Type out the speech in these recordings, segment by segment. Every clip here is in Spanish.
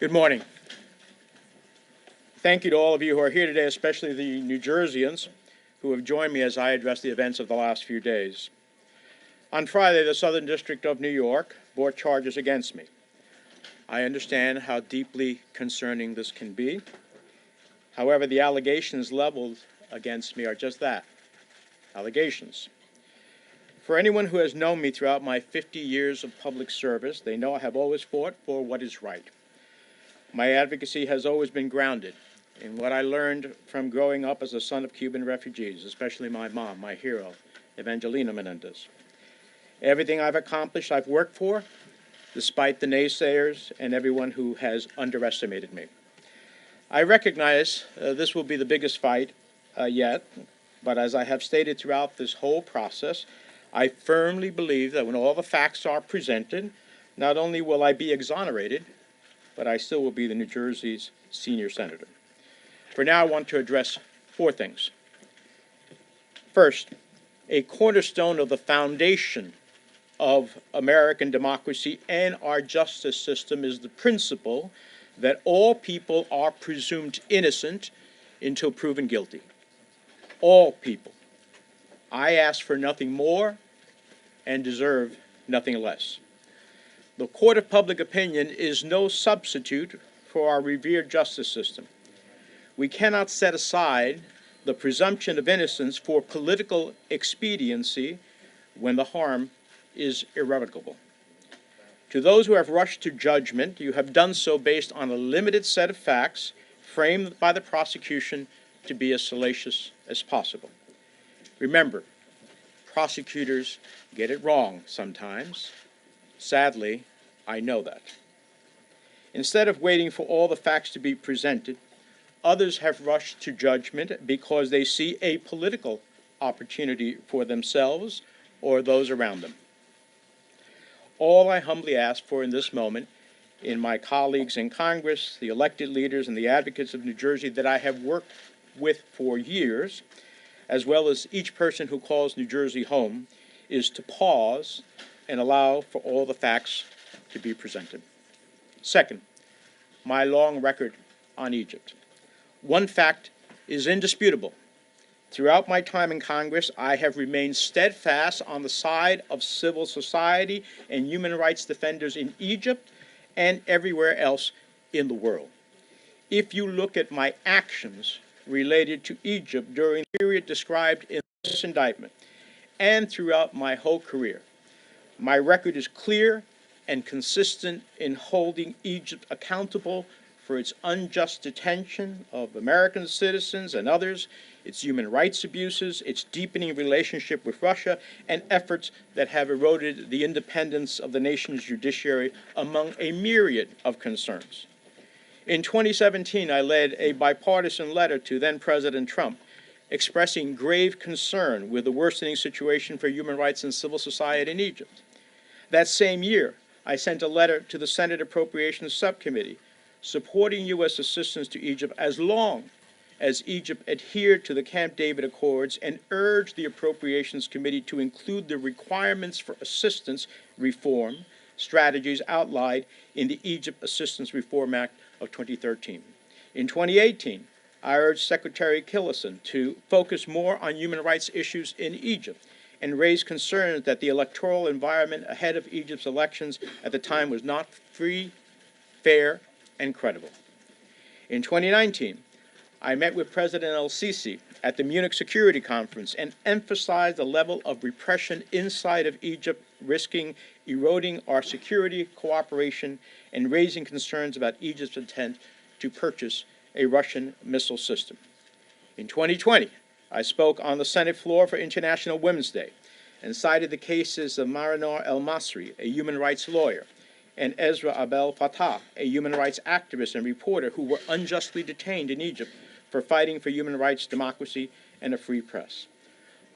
Good morning. Thank you to all of you who are here today, especially the New Jerseyans who have joined me as I address the events of the last few days. On Friday, the Southern District of New York brought charges against me. I understand how deeply concerning this can be. However, the allegations leveled against me are just that, allegations. For anyone who has known me throughout my 50 years of public service, they know I have always fought for what is right. My advocacy has always been grounded in what I learned from growing up as a son of Cuban refugees, especially my mom, my hero, Nadine Menendez. Everything I've accomplished, I've worked for, despite the naysayers and everyone who has underestimated me. I recognize this will be the biggest fight yet, but as I have stated throughout this whole process, I firmly believe that when all the facts are presented, not only will I be exonerated, but I still will be the New Jersey's senior senator. For now, I want to address four things. First, a cornerstone of the foundation of American democracy and our justice system is the principle that all people are presumed innocent until proven guilty. All people. I ask for nothing more and deserve nothing less. The court of public opinion is no substitute for our revered justice system. We cannot set aside the presumption of innocence for political expediency when the harm is irrevocable. To those who have rushed to judgment, you have done so based on a limited set of facts framed by the prosecution to be as salacious as possible. Remember, prosecutors get it wrong sometimes. Sadly, I know that. Instead of waiting for all the facts to be presented, others have rushed to judgment because they see a political opportunity for themselves or those around them. All I humbly ask for in this moment, in my colleagues in Congress, the elected leaders, and the advocates of New Jersey that I have worked with for years, as well as each person who calls New Jersey home, is to pause and allow for all the facts to be presented. Second, my long record on Egypt. One fact is indisputable. Throughout my time in Congress, I have remained steadfast on the side of civil society and human rights defenders in Egypt and everywhere else in the world. If you look at my actions related to Egypt during the period described in this indictment and throughout my whole career, my record is clear and consistent in holding Egypt accountable for its unjust detention of American citizens and others, its human rights abuses, its deepening relationship with Russia, and efforts that have eroded the independence of the nation's judiciary, among a myriad of concerns. In 2017, I led a bipartisan letter to then-President Trump expressing grave concern with the worsening situation for human rights and civil society in Egypt. That same year, I sent a letter to the Senate Appropriations Subcommittee supporting U.S. assistance to Egypt as long as Egypt adhered to the Camp David Accords and urged the Appropriations Committee to include the requirements for assistance reform strategies outlined in the Egypt Assistance Reform Act of 2013. In 2018, I urged Secretary Tillerson to focus more on human rights issues in Egypt and raise concerns that the electoral environment ahead of Egypt's elections at the time was not free, fair, and credible. In 2019, I met with President el-Sisi at the Munich Security Conference and emphasized the level of repression inside of Egypt, risking eroding our security cooperation and raising concerns about Egypt's intent to purchase a Russian missile system. In 2020, I spoke on the Senate floor for International Women's Day and cited the cases of Marinor El-Masri, a human rights lawyer, and Ezra Abdel Fattah, a human rights activist and reporter who were unjustly detained in Egypt for fighting for human rights, democracy, and a free press.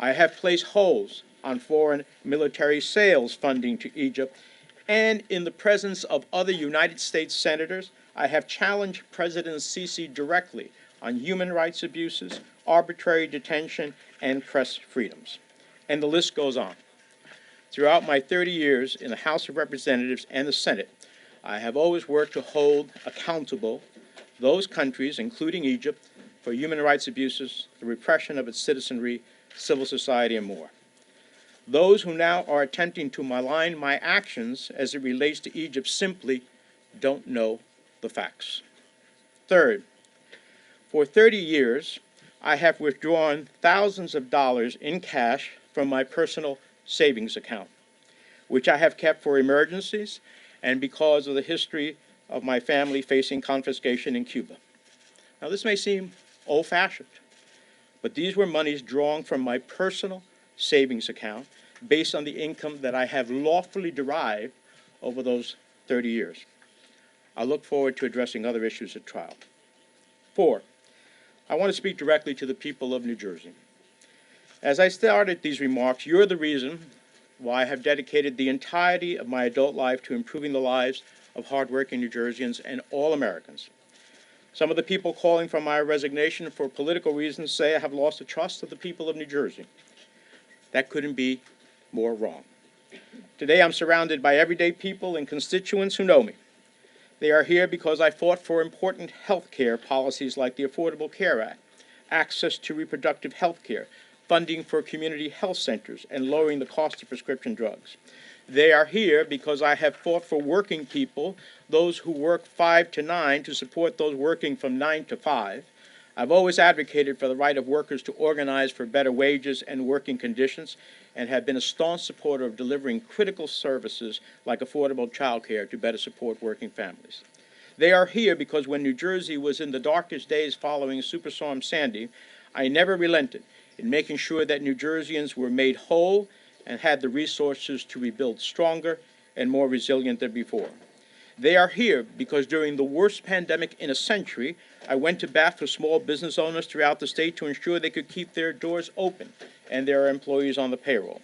I have placed holds on foreign military sales funding to Egypt, and in the presence of other United States senators, I have challenged President Sisi directly on human rights abuses, arbitrary detention, and press freedoms. And the list goes on. Throughout my 30 years in the House of Representatives and the Senate, I have always worked to hold accountable those countries, including Egypt, for human rights abuses, the repression of its citizenry, civil society, and more. Those who now are attempting to malign my actions as it relates to Egypt simply don't know the facts. Third, for 30 years, I have withdrawn thousands of dollars in cash from my personal savings account, which I have kept for emergencies and because of the history of my family facing confiscation in Cuba. Now, this may seem old-fashioned, but these were monies drawn from my personal savings account based on the income that I have lawfully derived over those 30 years. I look forward to addressing other issues at trial. 4, I want to speak directly to the people of New Jersey. As I started these remarks, you're the reason why I have dedicated the entirety of my adult life to improving the lives of hardworking New Jerseyans and all Americans. Some of the people calling for my resignation for political reasons say I have lost the trust of the people of New Jersey. That couldn't be more wrong. Today I'm surrounded by everyday people and constituents who know me. They are here because I fought for important health care policies like the Affordable Care Act, access to reproductive health care, funding for community health centers, and lowering the cost of prescription drugs. They are here because I have fought for working people, those who work 5 to 9, to support those working from 9 to 5. I've always advocated for the right of workers to organize for better wages and working conditions, and have been a staunch supporter of delivering critical services like affordable child care to better support working families. They are here because when New Jersey was in the darkest days following Superstorm Sandy, I never relented in making sure that New Jerseyans were made whole and had the resources to rebuild stronger and more resilient than before. They are here because during the worst pandemic in a century, I went to bat for small business owners throughout the state to ensure they could keep their doors open and their employees on the payroll.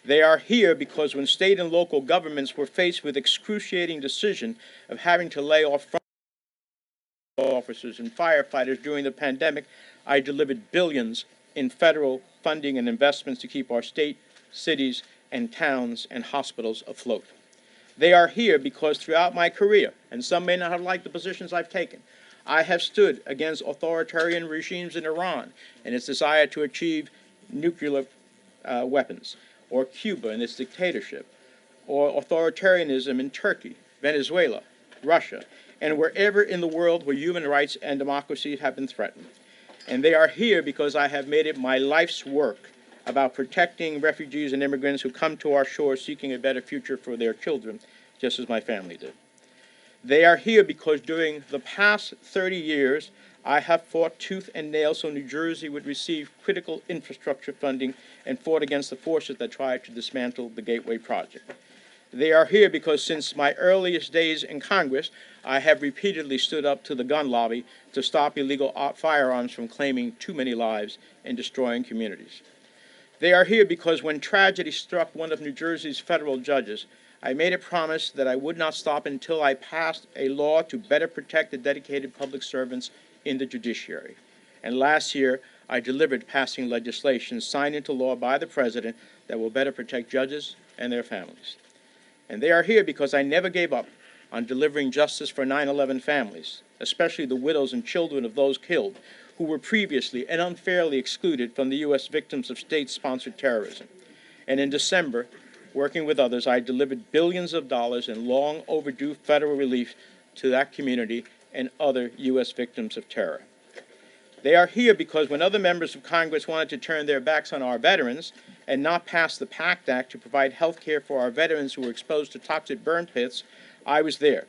They are here because when state and local governments were faced with excruciating decision of having to lay off front officers and firefighters during the pandemic, I delivered billions in federal funding and investments to keep our state, cities, and towns and hospitals afloat. They are here because throughout my career, and some may not have liked the positions I've taken, I have stood against authoritarian regimes in Iran and its desire to achieve nuclear weapons, or Cuba and its dictatorship, or authoritarianism in Turkey, Venezuela, Russia, and wherever in the world where human rights and democracy have been threatened. And they are here because I have made it my life's work about protecting refugees and immigrants who come to our shores seeking a better future for their children, just as my family did. They are here because during the past 30 years, I have fought tooth and nail so New Jersey would receive critical infrastructure funding and fought against the forces that tried to dismantle the Gateway Project. They are here because since my earliest days in Congress, I have repeatedly stood up to the gun lobby to stop illegal firearms from claiming too many lives and destroying communities. They are here because when tragedy struck one of New Jersey's federal judges, I made a promise that I would not stop until I passed a law to better protect the dedicated public servants in the judiciary. And last year, I delivered passing legislation signed into law by the President that will better protect judges and their families. And they are here because I never gave up on delivering justice for 9/11 families, especially the widows and children of those killed who were previously and unfairly excluded from the U.S. victims of state-sponsored terrorism. And in December, working with others, I delivered billions of dollars in long overdue federal relief to that community and other U.S. victims of terror. They are here because when other members of Congress wanted to turn their backs on our veterans and not pass the PACT Act to provide health care for our veterans who were exposed to toxic burn pits, I was there.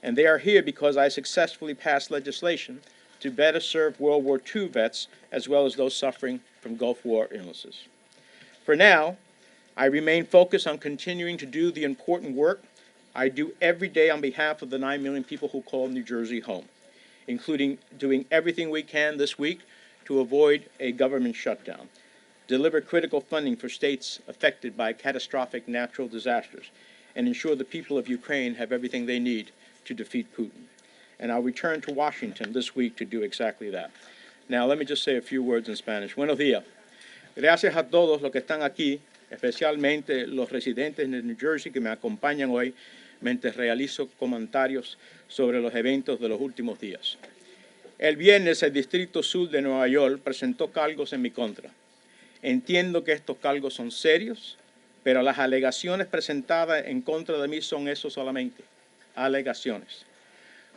And they are here because I successfully passed legislation to better serve World War II vets as well as those suffering from Gulf War illnesses. For now, I remain focused on continuing to do the important work I do every day on behalf of the 9 million people who call New Jersey home, including doing everything we can this week to avoid a government shutdown, deliver critical funding for states affected by catastrophic natural disasters, and ensure the people of Ukraine have everything they need to defeat Putin. And I'll return to Washington this week to do exactly that. Now, let me just say a few words in Spanish. Buenos días. Gracias a todos los que están aquí, especialmente los residentes de New Jersey que me acompañan hoy. mientras realizo comentarios sobre los eventos de los últimos días. El viernes, el Distrito Sur de Nueva York presentó cargos en mi contra. Entiendo que estos cargos son serios, pero las alegaciones presentadas en contra de mí son eso solamente, alegaciones.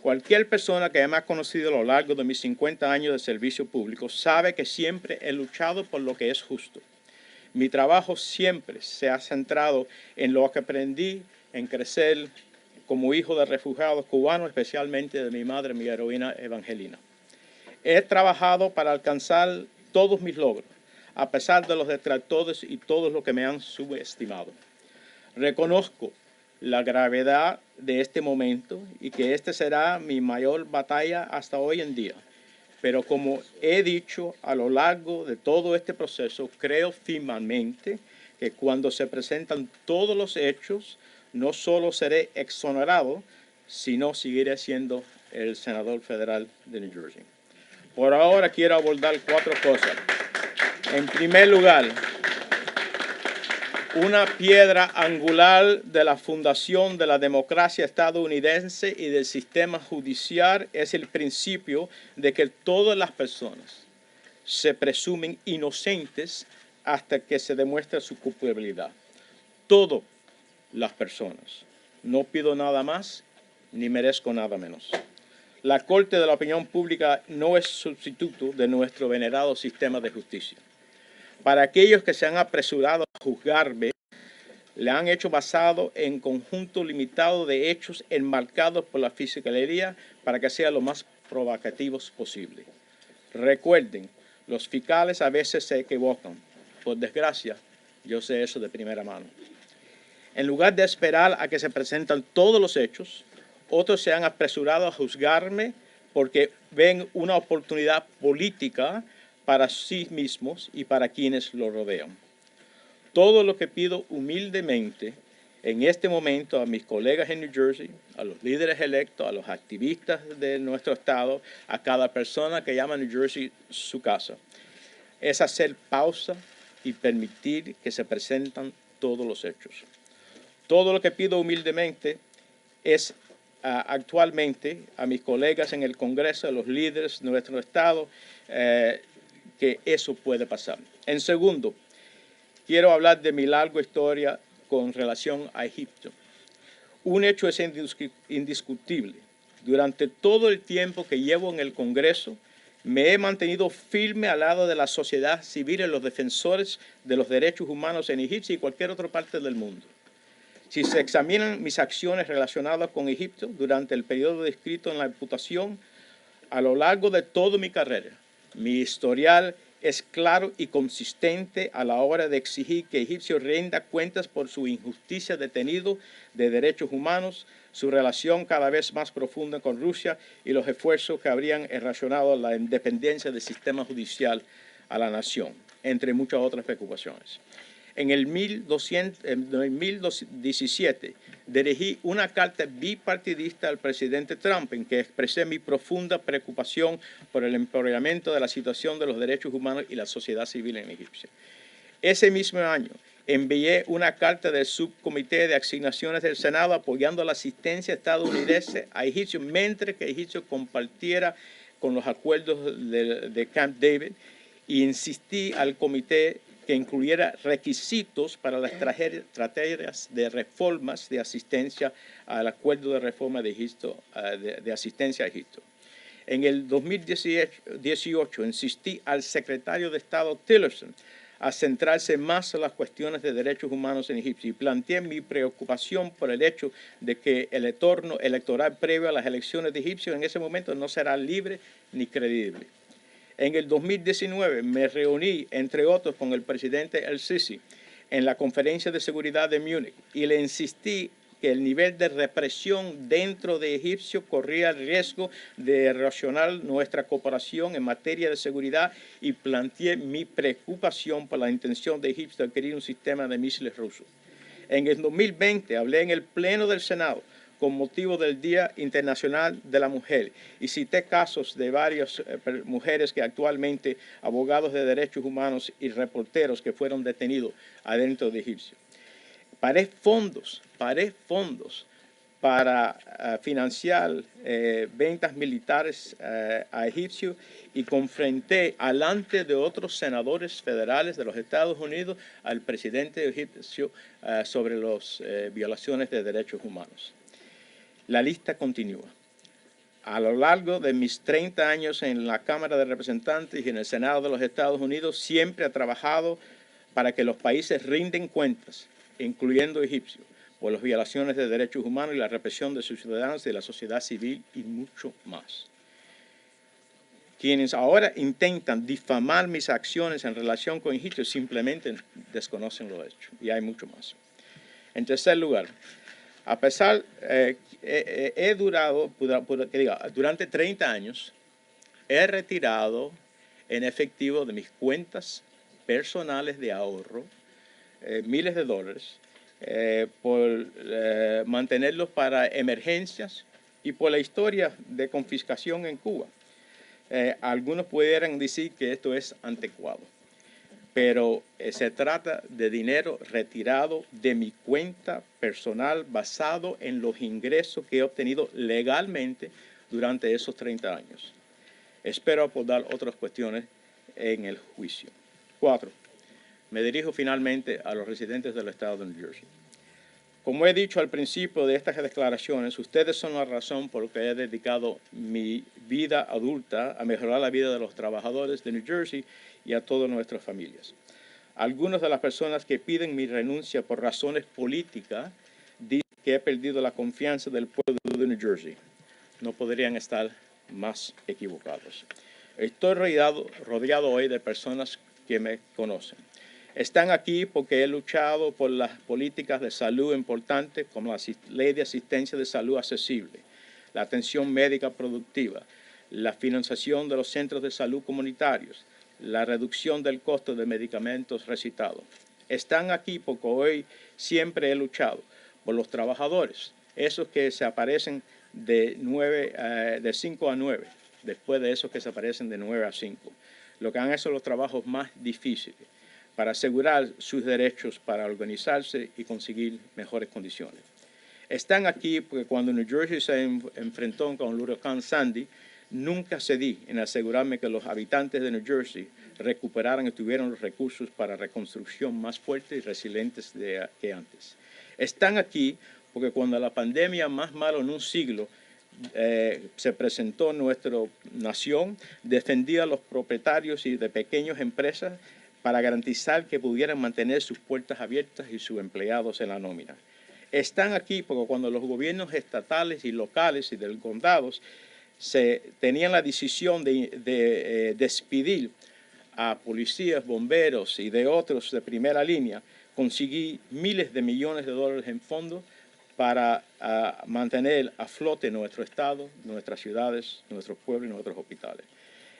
Cualquier persona que me ha conocido a lo largo de mis 50 años de servicio público sabe que siempre he luchado por lo que es justo. Mi trabajo siempre se ha centrado en lo que aprendí en crecer como hijo de refugiados cubanos, especialmente de mi madre, mi heroína Evangelina. He trabajado para alcanzar todos mis logros, a pesar de los detractores y todos los que me han subestimado. Reconozco la gravedad de este momento y que esta será mi mayor batalla hasta hoy en día. Pero como he dicho a lo largo de todo este proceso, creo firmemente que cuando se presentan todos los hechos, no solo seré exonerado, sino seguiré siendo el senador federal de New Jersey. Por ahora quiero abordar 4 cosas. En primer lugar, una piedra angular de la fundación de la democracia estadounidense y del sistema judicial es el principio de que todas las personas se presumen inocentes hasta que se demuestre su culpabilidad. Todas las personas. No pido nada más ni merezco nada menos. La Corte de la Opinión Pública no es sustituto de nuestro venerado sistema de justicia. Para aquellos que se han apresurado a juzgarme, le han hecho basado en conjunto limitado de hechos enmarcados por la fiscalía para que sean lo más provocativos posible. Recuerden, los fiscales a veces se equivocan. Por desgracia, yo sé eso de primera mano. En lugar de esperar a que se presentan todos los hechos, otros se han apresurado a juzgarme porque ven una oportunidad política para sí mismos y para quienes lo rodean. Todo lo que pido humildemente en este momento a mis colegas en New Jersey, a los líderes electos, a los activistas de nuestro estado, a cada persona que llama a New Jersey su casa, es hacer pausa y permitir que se presentan todos los hechos. Todo lo que pido humildemente es actualmente a mis colegas en el Congreso, a los líderes de nuestro estado, que eso puede pasar. En segundo, quiero hablar de mi larga historia con relación a Egipto. Un hecho es indiscutible. Durante todo el tiempo que llevo en el Congreso, me he mantenido firme al lado de la sociedad civil y los defensores de los derechos humanos en Egipto y cualquier otra parte del mundo. Si se examinan mis acciones relacionadas con Egipto durante el periodo descrito en la imputación, a lo largo de toda mi carrera, mi historial es claro y consistente a la hora de exigir que Egipto rinda cuentas por su injusticia detenido de derechos humanos, su relación cada vez más profunda con Rusia y los esfuerzos que habrían erosionado la independencia del sistema judicial a la nación, entre muchas otras preocupaciones. En el 2017 dirigí una carta bipartidista al presidente Trump en que expresé mi profunda preocupación por el empeoramiento de la situación de los derechos humanos y la sociedad civil en Egipto. Ese mismo año envié una carta del subcomité de asignaciones del Senado apoyando la asistencia estadounidense a Egipto mientras que Egipto compartiera con los acuerdos de Camp David y insistí al comité que incluyera requisitos para las estrategias de reformas de asistencia al acuerdo de reforma de Egipto, de asistencia a Egipto. En el 2018 insistí al secretario de Estado Tillerson a centrarse más en las cuestiones de derechos humanos en Egipto y planteé mi preocupación por el hecho de que el entorno electoral previo a las elecciones de Egipto en ese momento no será libre ni creíble. En el 2019 me reuní, entre otros, con el presidente el-Sisi en la Conferencia de Seguridad de Múnich y le insistí que el nivel de represión dentro de Egipto corría el riesgo de erosionar nuestra cooperación en materia de seguridad y planteé mi preocupación por la intención de Egipto de adquirir un sistema de misiles rusos. En el 2020 hablé en el Pleno del Senado con motivo del Día Internacional de la Mujer y cité casos de varias mujeres que actualmente, abogados de derechos humanos y reporteros que fueron detenidos adentro de Egipto. Paré fondos para financiar ventas militares a egipcios y confronté alante de otros senadores federales de los Estados Unidos al presidente egipcio sobre las violaciones de derechos humanos. La lista continúa. A lo largo de mis 30 años en la Cámara de Representantes y en el Senado de los Estados Unidos, siempre he trabajado para que los países rinden cuentas, incluyendo egipcios, por las violaciones de derechos humanos y la represión de sus ciudadanos y de la sociedad civil y mucho más. Quienes ahora intentan difamar mis acciones en relación con Egipto simplemente desconocen lo hecho, y hay mucho más. En tercer lugar, a pesar, he durado, durante 30 años, he retirado en efectivo de mis cuentas personales de ahorro miles de dólares por mantenerlos para emergencias y por la historia de confiscación en Cuba. Algunos pudieran decir que esto es anticuado, pero se trata de dinero retirado de mi cuenta personal basado en los ingresos que he obtenido legalmente durante esos 30 años. Espero abordar otras cuestiones en el juicio. 4. Me dirijo finalmente a los residentes del estado de New Jersey. Como he dicho al principio de estas declaraciones, ustedes son la razón por la que he dedicado mi vida adulta a mejorar la vida de los trabajadores de New Jersey y a todas nuestras familias. Algunas de las personas que piden mi renuncia por razones políticas dicen que he perdido la confianza del pueblo de New Jersey. No podrían estar más equivocados. Estoy rodeado hoy de personas que me conocen. Están aquí porque he luchado por las políticas de salud importantes como la ley de asistencia de salud accesible, la atención médica productiva, la financiación de los centros de salud comunitarios, la reducción del costo de medicamentos recetados. Están aquí porque hoy siempre he luchado por los trabajadores, esos que se aparecen de 5 a 9, después de esos que se aparecen de 9 a 5, lo que han hecho los trabajos más difíciles, para asegurar sus derechos para organizarse y conseguir mejores condiciones. Están aquí porque cuando New Jersey se enfrentó con el huracán Sandy, nunca cedí en asegurarme que los habitantes de New Jersey recuperaran y tuvieran los recursos para reconstrucción más fuertes y resilientes que antes. Están aquí porque cuando la pandemia más mala en un siglo se presentó en nuestra nación, defendía a los propietarios y de pequeñas empresas para garantizar que pudieran mantener sus puertas abiertas y sus empleados en la nómina. Están aquí porque cuando los gobiernos estatales y locales y de los condados tenían la decisión de despedir a policías, bomberos y de otros de primera línea, conseguí miles de millones de dólares en fondos para mantener a flote nuestro estado, nuestras ciudades, nuestros pueblos y nuestros hospitales.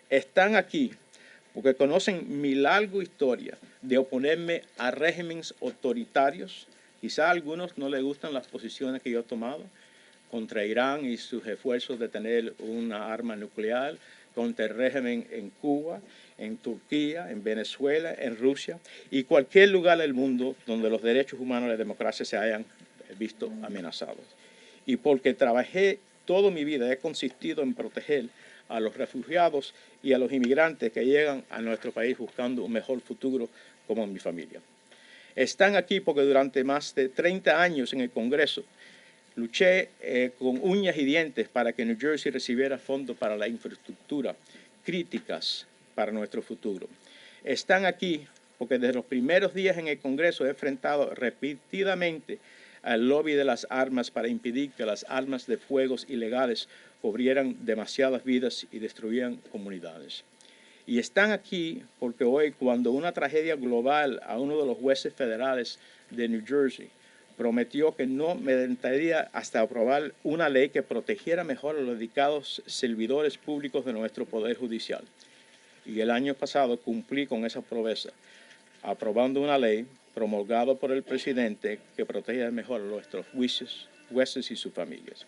Están aquí porque conocen mi larga historia de oponerme a regímenes autoritarios. Quizá a algunos no les gustan las posiciones que yo he tomado contra Irán y sus esfuerzos de tener una arma nuclear, contra el régimen en Cuba, en Turquía, en Venezuela, en Rusia y cualquier lugar del mundo donde los derechos humanos y la democracia se hayan visto amenazados. Y porque trabajé toda mi vida, he consistido en proteger a los refugiados y a los inmigrantes que llegan a nuestro país buscando un mejor futuro como mi familia. Están aquí porque durante más de 30 años en el Congreso luché con uñas y dientes para que New Jersey recibiera fondos para la infraestructura críticas para nuestro futuro. Están aquí porque desde los primeros días en el Congreso he enfrentado repetidamente al lobby de las armas para impedir que las armas de fuego ilegales cubrieran demasiadas vidas y destruían comunidades. Y están aquí porque hoy, cuando una tragedia global a uno de los jueces federales de New Jersey prometió que no meditaría hasta aprobar una ley que protegiera mejor a los dedicados servidores públicos de nuestro Poder Judicial. Y el año pasado cumplí con esa promesa, aprobando una ley promulgada por el presidente que protege mejor a nuestros jueces y sus familias.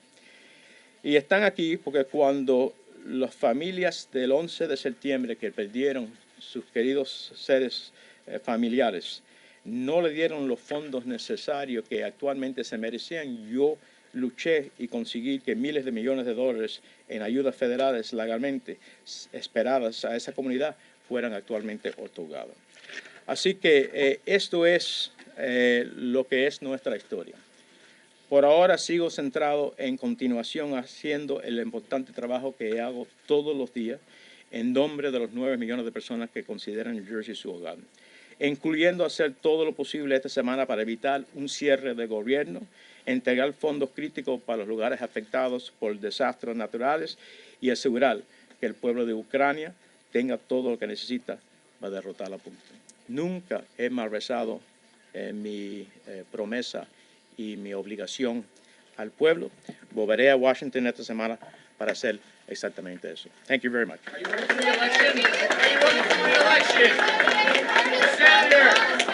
Y están aquí porque cuando las familias del 11 de septiembre que perdieron sus queridos seres familiares no le dieron los fondos necesarios que actualmente se merecían, yo luché y conseguí que miles de millones de dólares en ayudas federales legalmente esperadas a esa comunidad fueran actualmente otorgadas. Así que esto es lo que es nuestra historia. Por ahora sigo centrado en continuación haciendo el importante trabajo que hago todos los días en nombre de los 9 millones de personas que consideran New Jersey su hogar, incluyendo hacer todo lo posible esta semana para evitar un cierre de gobierno, entregar fondos críticos para los lugares afectados por desastres naturales y asegurar que el pueblo de Ucrania tenga todo lo que necesita para derrotar a Putin. Nunca he malversado mi promesa y mi obligación al pueblo. Volveré a Washington esta semana para hacer exactamente eso. Thank you very much. Are you running for re-election? Are you running for re-election? Senator!